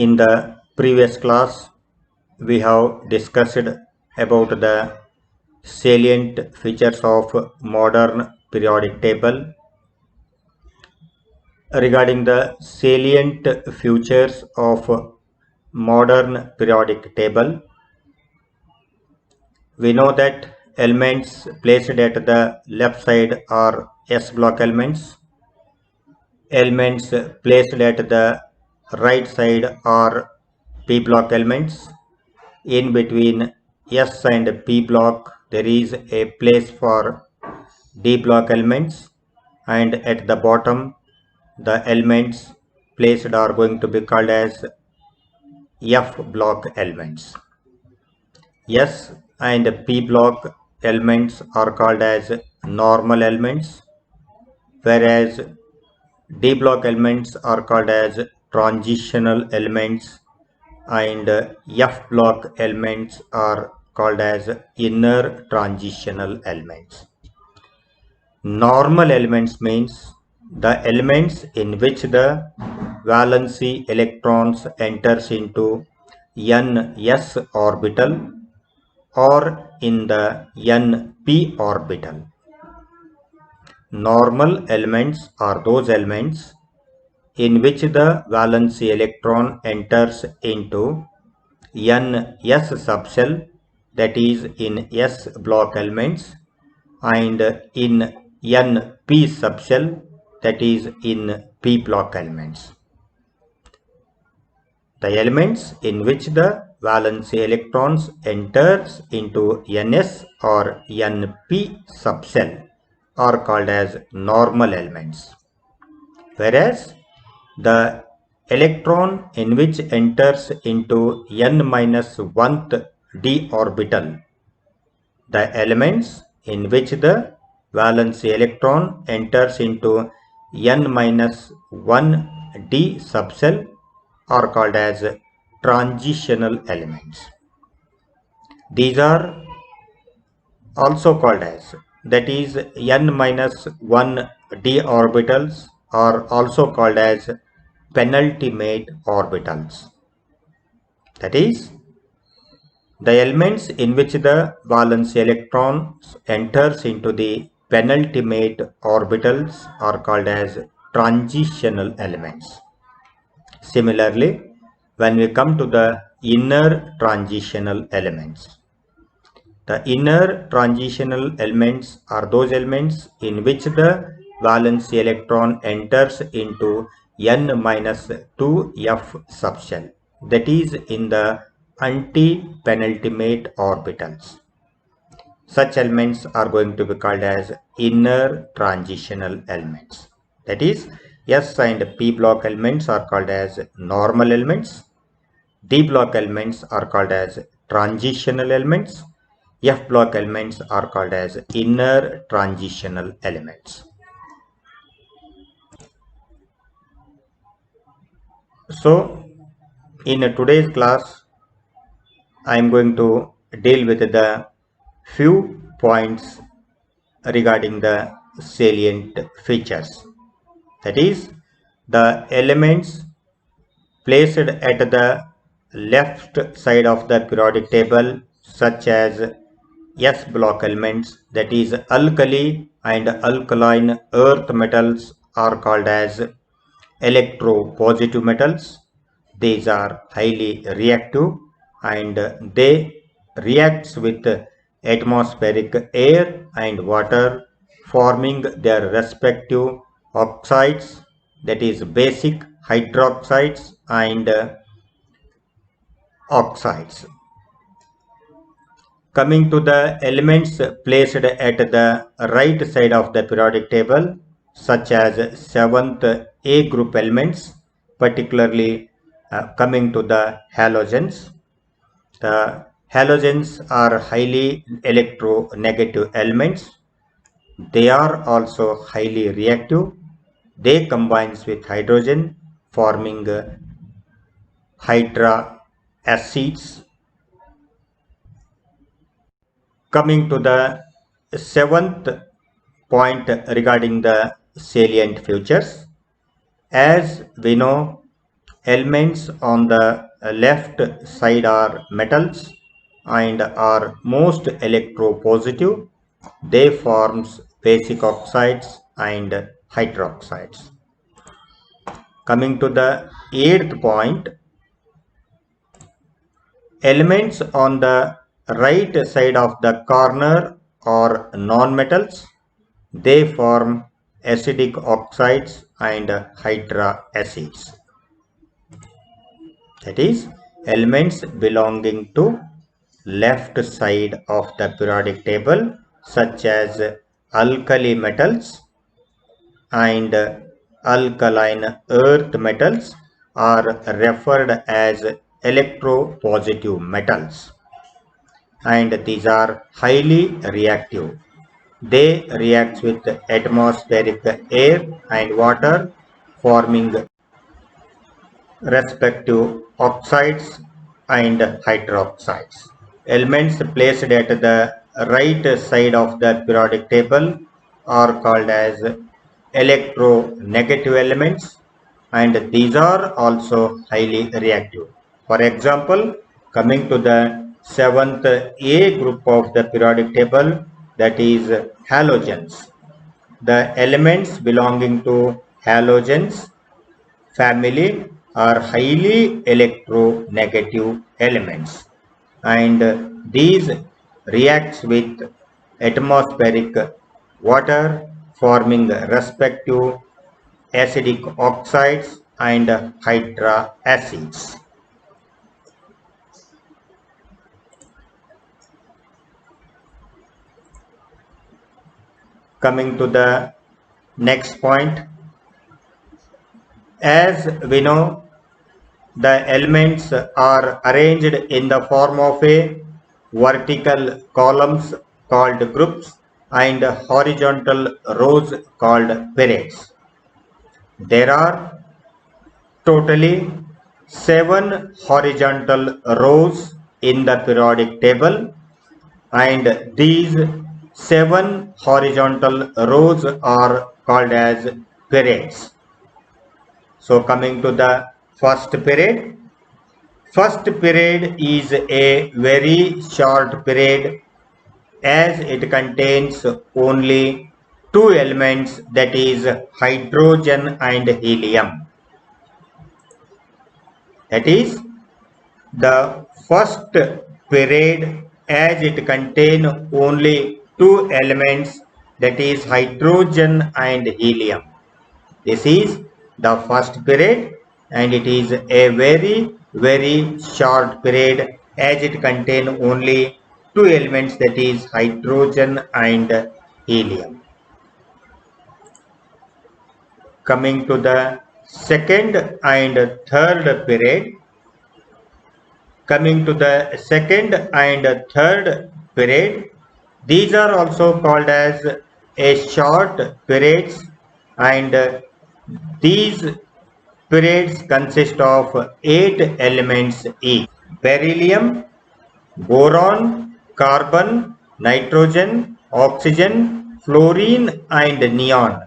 In the previous class, we have discussed about the salient features of modern periodic table. Regarding the salient features of modern periodic table, we know that elements placed at the left side are S block elements. Elements placed at the right side are P block elements. In between S and P block there is a place for D block elements, and at the bottom the elements placed are going to be called as F block elements. S and P block elements are called as normal elements, whereas D block elements are called as transitional elements, and F block elements are called as inner transitional elements. Normal elements means the elements in which the valency electrons enters into ns orbital or in the np orbital. Normal elements are those elements in which the valency electron enters into ns subshell, that is in S block elements, and in np subshell, that is in p block elements. The elements in which the valency electrons enters into ns or np subshell are called as normal elements, whereas the electron in which enters into n-1th d orbital, the elements in which the valency electron enters into n-1 d subshell are called as transitional elements. These are also called as, that is n-1 d orbitals are also called as penultimate orbitals. That is, the elements in which the valency electrons enters into the penultimate orbitals are called as transitional elements. Similarly, when we come to the inner transitional elements, the inner transitional elements are those elements in which the valency electron enters into n-2f subshell, that is in the anti-penultimate orbitals. Such elements are going to be called as inner transitional elements. That is, S and P block elements are called as normal elements, D block elements are called as transitional elements, F block elements are called as inner transitional elements. So, in today's class, I am going to deal with the few points regarding the salient features. That is, the elements placed at the left side of the periodic table, such as S block elements, that is alkali and alkaline earth metals, are called as electropositive metals. These are highly reactive and they reacts with atmospheric air and water, forming their respective oxides, that is basic hydroxides and oxides. Coming to the elements placed at the right side of the periodic table, such as 7th A group elements, particularly coming to the halogens. The halogens are highly electronegative elements. They are also highly reactive. They combine with hydrogen, forming hydra acids. Coming to the 7th point regarding the salient features, as we know, elements on the left side are metals and are most electropositive. They forms basic oxides and hydroxides. Coming to the eighth point, elements on the right side of the corner are non-metals. They form acidic oxides and hydra acids. That is, elements belonging to left side of the periodic table such as alkali metals and alkaline earth metals are referred as electropositive metals, and these are highly reactive. They react with atmospheric air and water, forming respective oxides and hydroxides. Elements placed at the right side of the periodic table are called as electronegative elements, and these are also highly reactive. For example, coming to the 7th A group of the periodic table, that is halogens. The elements belonging to halogens family are highly electronegative elements, and these reacts with atmospheric water, forming respective acidic oxides and hydra acids. Coming to the next point, as we know, the elements are arranged in the form of a vertical columns called groups and horizontal rows called periods. There are totally 7 horizontal rows in the periodic table, and these 7 horizontal rows are called as periods. So coming to the first period. First period is a very short period as it contains only two elements, that is hydrogen and helium. That is, the first period as it contains only two elements, that is hydrogen and helium. This is the first period, and it is a very short period as it contains only two elements, that is hydrogen and helium. Coming to the second and third period. Coming to the second and third period, these are also called as a short periods, and these periods consist of 8 elements each: beryllium, boron, carbon, nitrogen, oxygen, fluorine, and neon.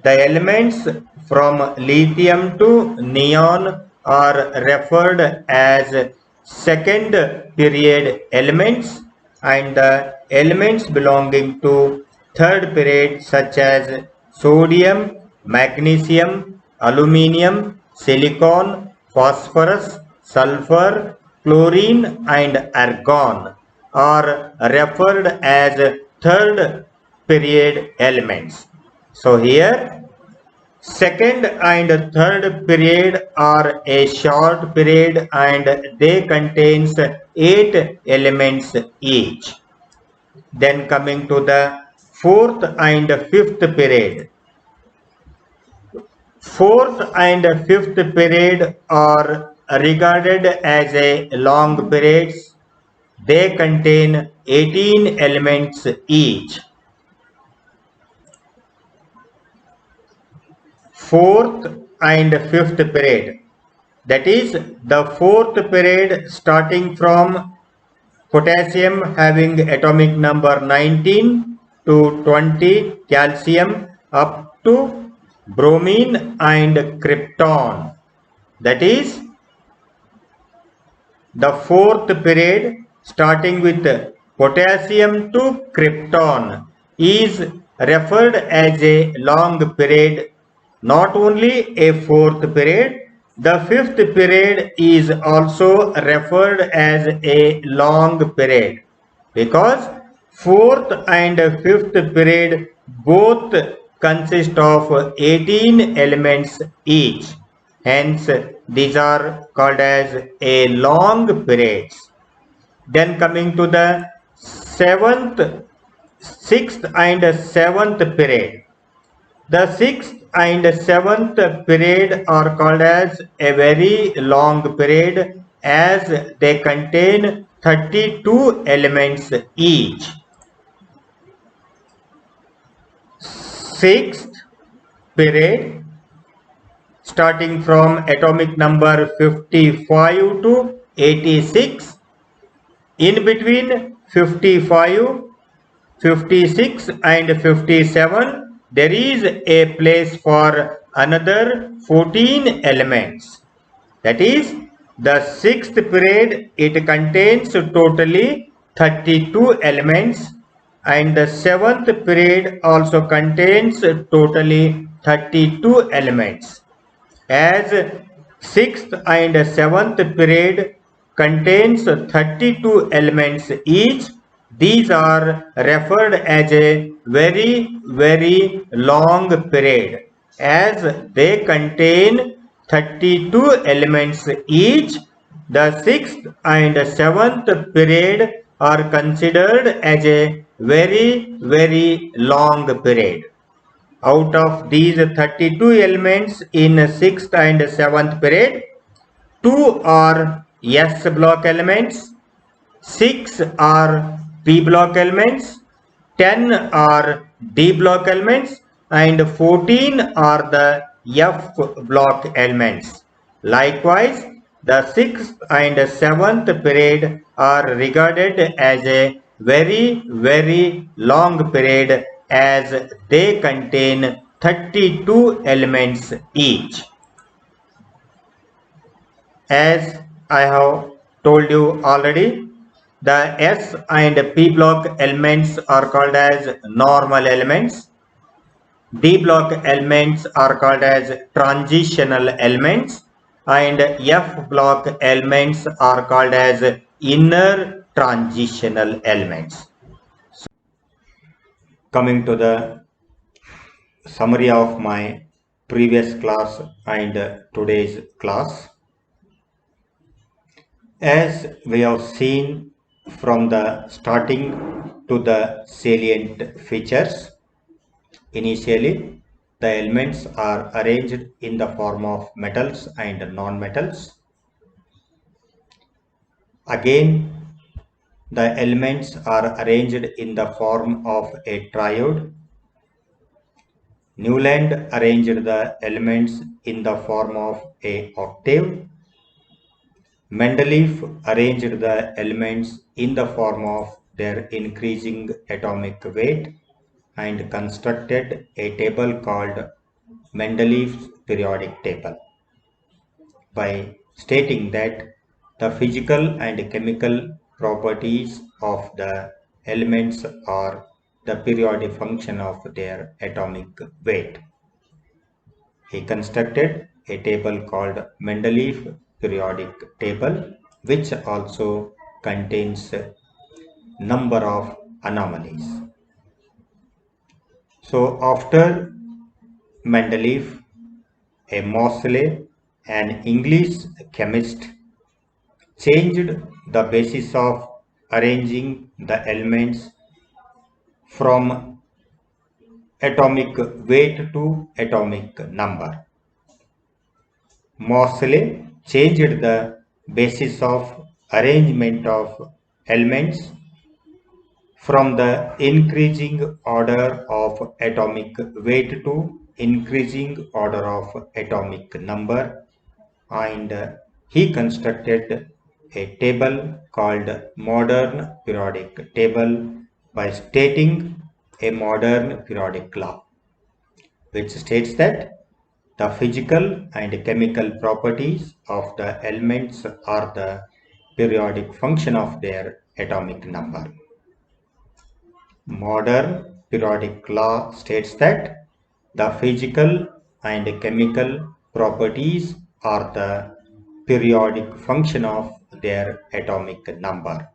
The elements from lithium to neon are referred as second period elements, and the elements belonging to third period such as sodium, magnesium, aluminium, silicon, phosphorus, sulfur, chlorine, and argon are referred as third period elements. So here second and third period are a short period and they contains 8 elements each. Then coming to the fourth and fifth period. Fourth and fifth period are regarded as a long periods. They contain 18 elements each. Fourth and fifth period, that is the fourth period starting from potassium having atomic number 19 to 20, calcium up to bromine and krypton. That is, the fourth period starting with potassium to krypton is referred as a long period. Not only a fourth period, the fifth period is also referred as a long period because fourth and fifth period both consist of 18 elements each. Hence, these are called as a long periods. Then coming to the sixth and seventh period. The sixth and seventh period are called as a very long period as they contain 32 elements each. Sixth period starting from atomic number 55 to 86. In between 55, 56 and 57, there is a place for another 14 elements. That is, the sixth period, it contains totally 32 elements, and the seventh period also contains totally 32 elements. As sixth and seventh period contains 32 elements each, these are referred as a very long period as they contain 32 elements each. The sixth and seventh period are considered as a very long period. Out of these 32 elements in 6th and 7th period, 2 are S block elements, 6 are P block elements, 10 are D block elements, and 14 are the F block elements. Likewise, the 6th and 7th period are regarded as a very long period as they contain 32 elements each. As I have told you already, the S and P block elements are called as normal elements. D block elements are called as transitional elements, and F block elements are called as inner transitional elements. So, coming to the summary of my previous class and today's class. As we have seen from the starting to the salient features, initially the elements are arranged in the form of metals and non-metals. Again, the elements are arranged in the form of a triode. Newland arranged the elements in the form of a octave. Mendeleev arranged the elements in the form of their increasing atomic weight and constructed a table called Mendeleev's periodic table by stating that the physical and chemical properties of the elements are the periodic function of their atomic weight. He constructed a table called Mendeleev periodic table, which also contains a number of anomalies. So after Mendeleev, a Moseley, an English chemist, changed the basis of arranging the elements from atomic weight to atomic number. Moseley changed the basis of arrangement of elements from the increasing order of atomic weight to increasing order of atomic number, and he constructed a table called modern periodic table by stating a modern periodic law, which states that The physical and chemical properties of the elements are the periodic function of their atomic number. Modern periodic law states that the physical and chemical properties are the periodic function of their atomic number.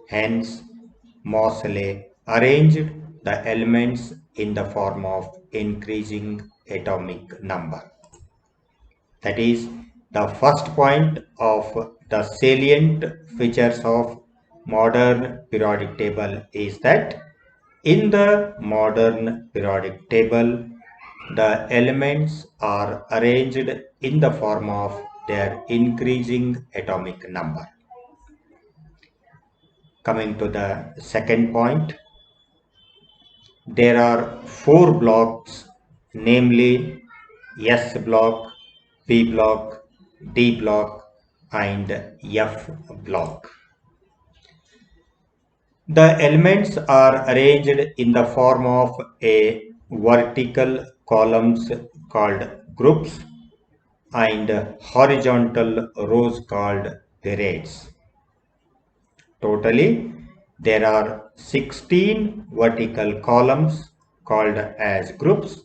Hence, Moseley arranged the elements in the form of increasing atomic number. That is, the first point of the salient features of modern periodic table is that in the modern periodic table, the elements are arranged in the form of their increasing atomic number. Coming to the second point, there are four blocks, namely S block, P block, D block, and F block. The elements are arranged in the form of a vertical columns called groups and horizontal rows called periods. Totally, there are 16 vertical columns called as groups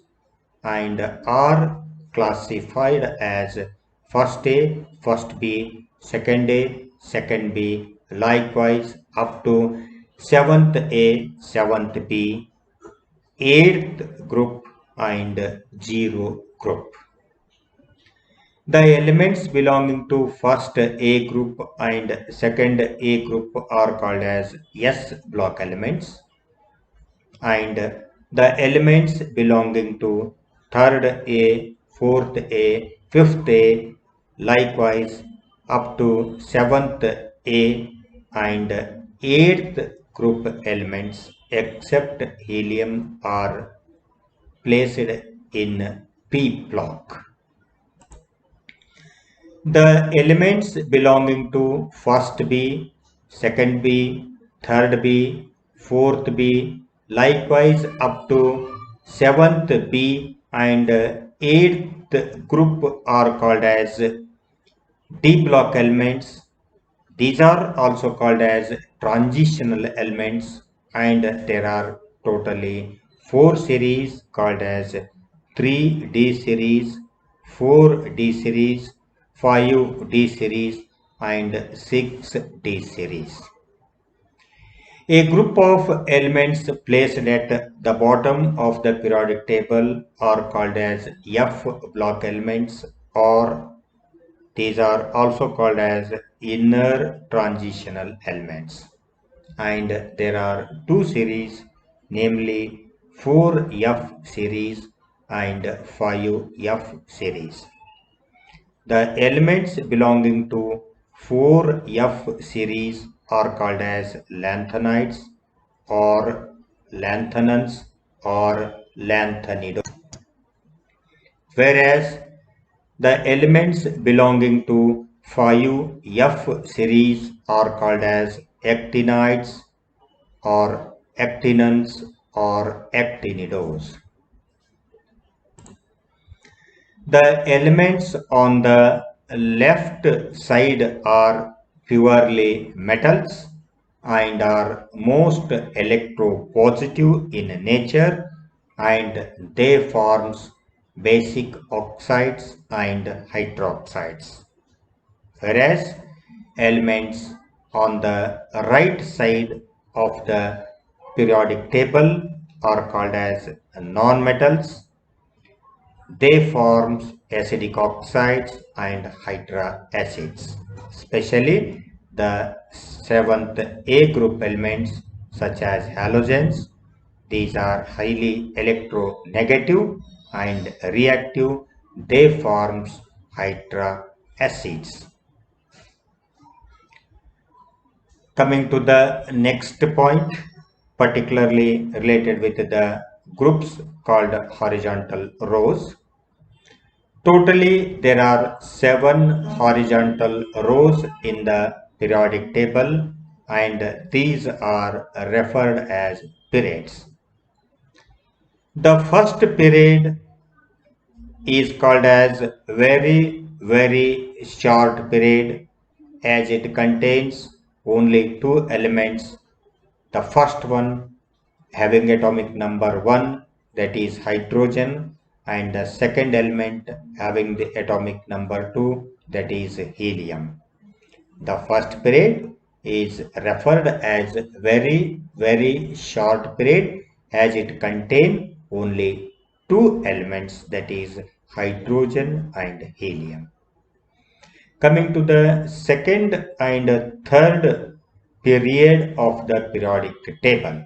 and are classified as first A, first B, second A, second B, likewise up to 7th A, 7th B, 8th group and 0 group. The elements belonging to first A group and second A group are called as S block elements, and the elements belonging to third A, fourth A, fifth A, likewise up to seventh A and eighth group elements except helium are placed in P block. The elements belonging to first B, second B, third B, fourth B, likewise up to seventh B and eighth group are called as D block elements. These are also called as transitional elements, and there are totally 4 series called as 3D series, 4D series, 5D series and 6D series. A group of elements placed at the bottom of the periodic table are called as F block elements, or these are also called as inner transitional elements. And there are 2 series, namely 4F series and 5F series. The elements belonging to 4F series are called as lanthanides or lanthanons or lanthanidos, whereas the elements belonging to 5F series are called as actinides or actinons or actinidos. The elements on the left side are purely metals and are most electropositive in nature, and they forms basic oxides and hydroxides. Whereas elements on the right side of the periodic table are called as nonmetals. They form acidic oxides and hydra acids, especially the 7th A group elements such as halogens. These are highly electronegative and reactive. They form hydra acids. Coming to the next point, particularly related with the groups called horizontal rows. Totally, there are 7 horizontal rows in the periodic table, and these are referred as periods. The first period is called as very short period as it contains only two elements. The first one having atomic number 1, that is hydrogen, and the second element having the atomic number 2, that is helium. The first period is referred as very short period as it contains only two elements, that is hydrogen and helium. Coming to the second and third period of the periodic table.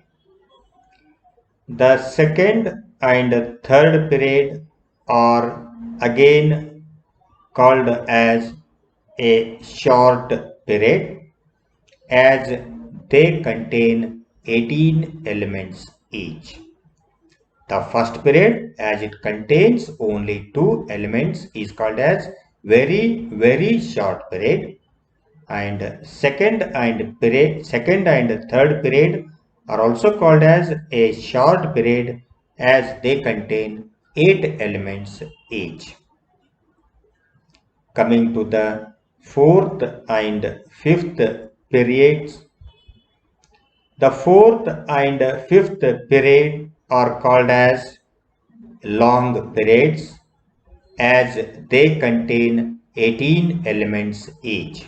The second and third period are again called as a short period as they contain 18 elements each. The first period, as it contains only two elements, is called as very short period, and second and third period are also called as a short period as they contain 8 elements each. Coming to the fourth and fifth periods. The fourth and fifth period are called as long periods as they contain 18 elements each.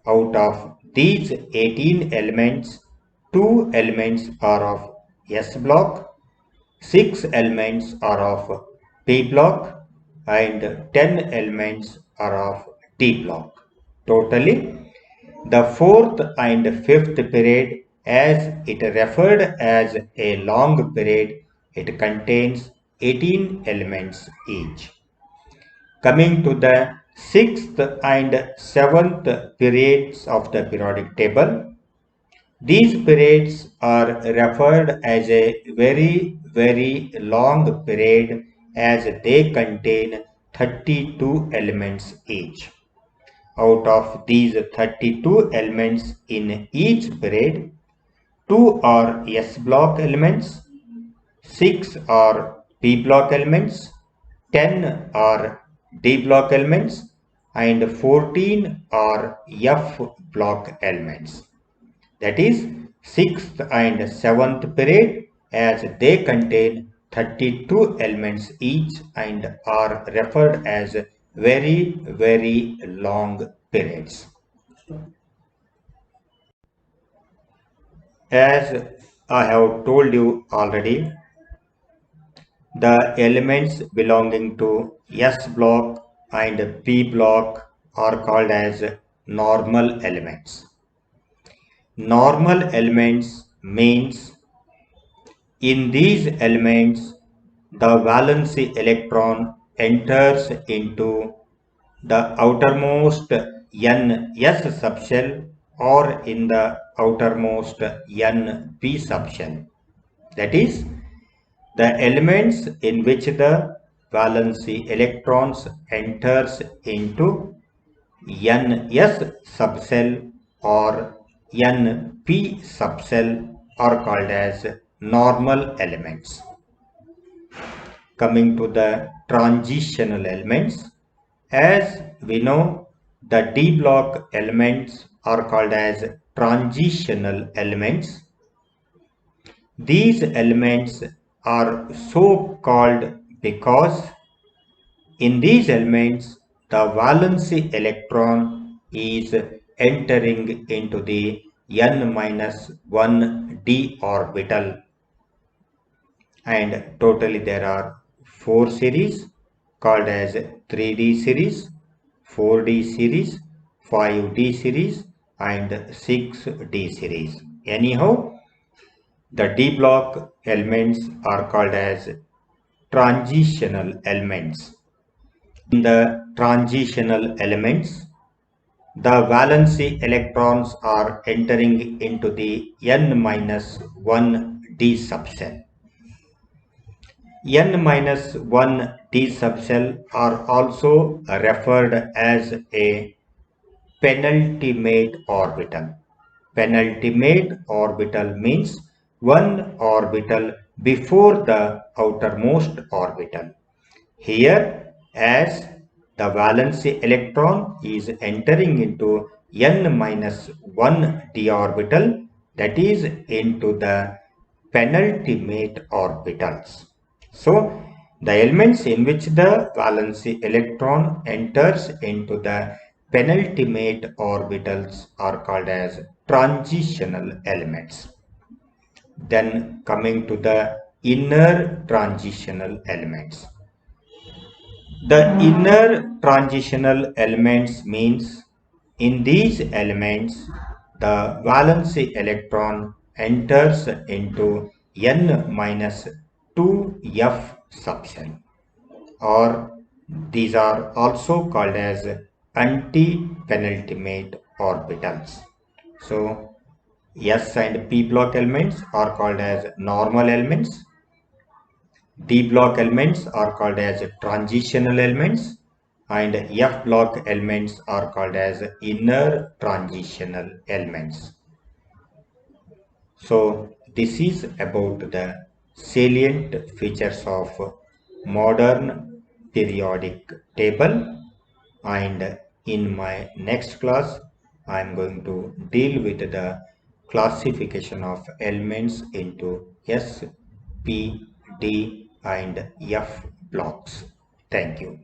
Out of these 18 elements, 2 elements are of S block, 6 elements are of P block, and 10 elements are of D block. Totally, the fourth and fifth period, as it referred as a long period, it contains 18 elements each. Coming to the sixth and seventh periods of the periodic table, these periods are referred as a very long period as they contain 32 elements each. Out of these 32 elements in each period, 2 are S block elements, 6 are P block elements, 10 are D block elements, and 14 are F block elements. That is 6th and 7th period as they contain 32 elements each and are referred as very long periods. As I have told you already, the elements belonging to S block and P block are called as normal elements. Normal elements means in these elements the valency electron enters into the outermost NS subshell or in the outermost NP subshell. That is, the elements in which the valency electrons enters into NS subcell or NP subcell are called as normal elements. Coming to the transitional elements, as we know, the D block elements are called as transitional elements. These elements are so called because in these elements the valency electron is entering into the n-1d orbital, and totally there are 4 series called as 3d series, 4d series, 5d series, and 6d series. Anyhow, the D block elements are called as transitional elements. In the transitional elements, the valency electrons are entering into the n-1d subcell. n-1d subcell are also referred as a penultimate orbital. Penultimate orbital means one orbital before the outermost orbital. Here, as the valency electron is entering into n minus 1 d orbital, that is into the penultimate orbitals. So, the elements in which the valency electron enters into the penultimate orbitals are called as transitional elements. Then coming to the inner transitional elements. The inner transitional elements means in these elements the valency electron enters into n minus 2f subshell, or these are also called as anti-penultimate orbitals. So S and P block elements are called as normal elements. D block elements are called as transitional elements, and F block elements are called as inner transitional elements. So this is about the salient features of modern periodic table, and in my next class I am going to deal with the classification of elements into S, P, D and F blocks. Thank you.